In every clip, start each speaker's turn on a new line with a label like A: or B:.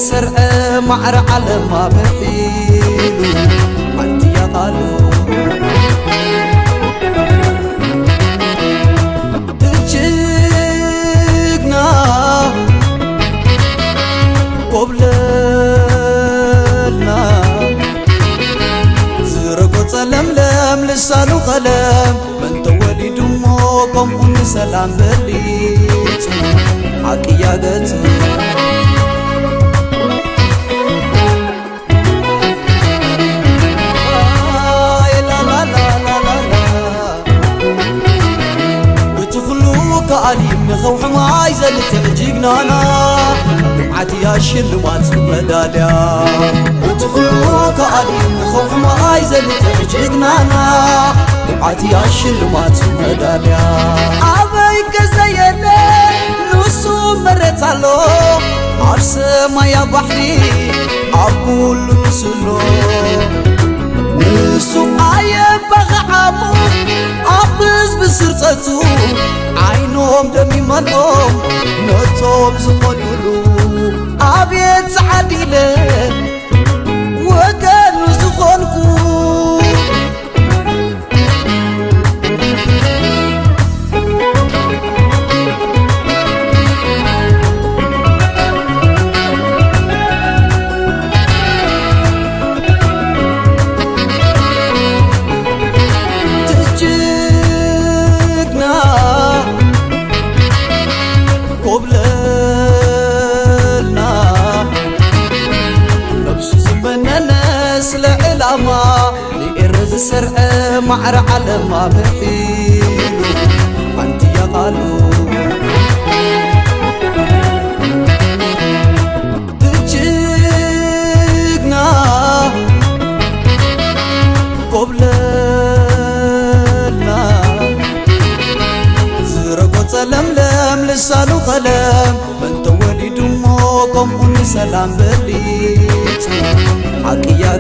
A: السرع معر على ما بحيلو أنت يا قالو تجيقنا قبلنا زرقو تلملم لسانو قلم من تولي دموكم ونسلام بليت حكي يا قلت عليم خوح معاي زلت الجيقنانا دمعتي يا شلوات مداليا وتخلوك عليم خوح معاي زلت الجيقنانا دمعتي يا شلوات مداليا عبيك زيني نسو مرت علو عرس ما يا بحري عبول نسلو نسو عيب بغعامو عبز بسرطتو عينهم دمي منهم نتوب زخلولو عبيت عديلة وكانوا زخلكو لإرز السرع معر على ما بحيلو أنت يا قالو تجيقنا قبلنا زرقو تلملم لسانو قلم من تولي دموكم ونسلام بليت حكي يا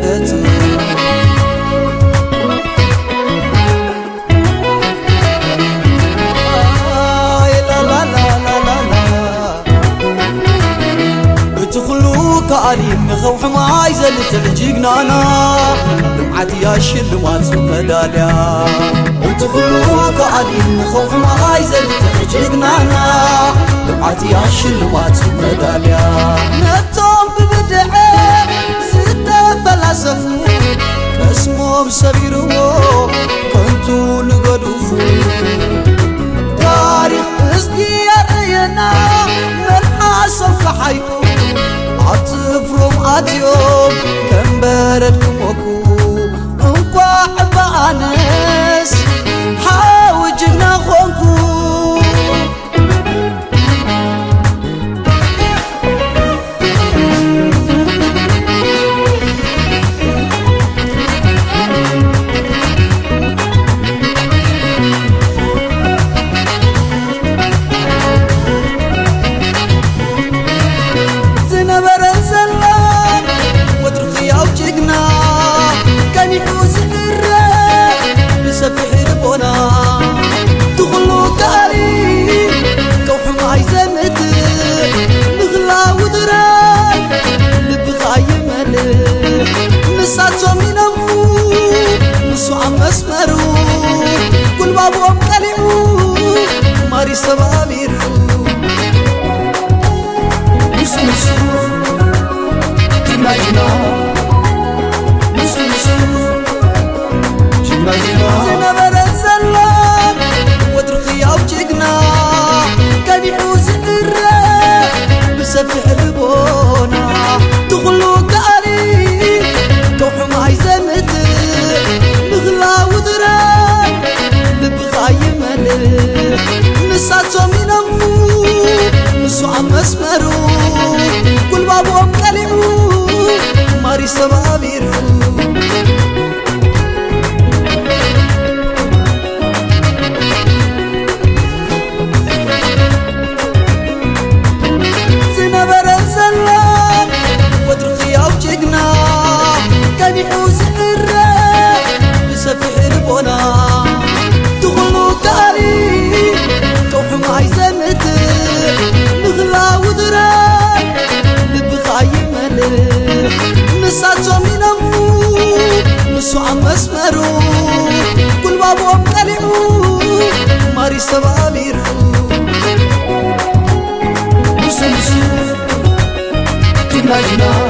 A: قلت عليم خوح معاي زلت الجيقنانا دمعتي يا شلوات مداليا وتخلوك عليم خوح معاي زلت الجيقنانا دمعتي يا شلوات مداليا نتوم ببدعي ستة فلسفو اسمهم سبيرو كنتو نقدوفو تاريخ اسقي يرينا من حاسم فحيكو عطفرم عطيوم كمبردكم وكو انقوا عبانس حاوجنا خونكو ماري سبابير نسو نسو جماجنا نسو نسو جماجنا زينا برزلان ودرقي او جيقنا كان يحوز الرق بسفح البونا تغلو قالي كوحو معي زمت نغلا ودران نبغى يملك نساتهم ينمو نسو عم مسمرو كل بابهم قلعو ماري سبابيرو زنبر الزلان ودرقي او جيقنا كان يحوز الرق بسفح البونا تغلو قالي كوحو معي زمت نغلا ودران نبغى يملك نسو عم مسمرو كل بابهم قلعو ماري سبابيرو نسو نسو تبلاجنا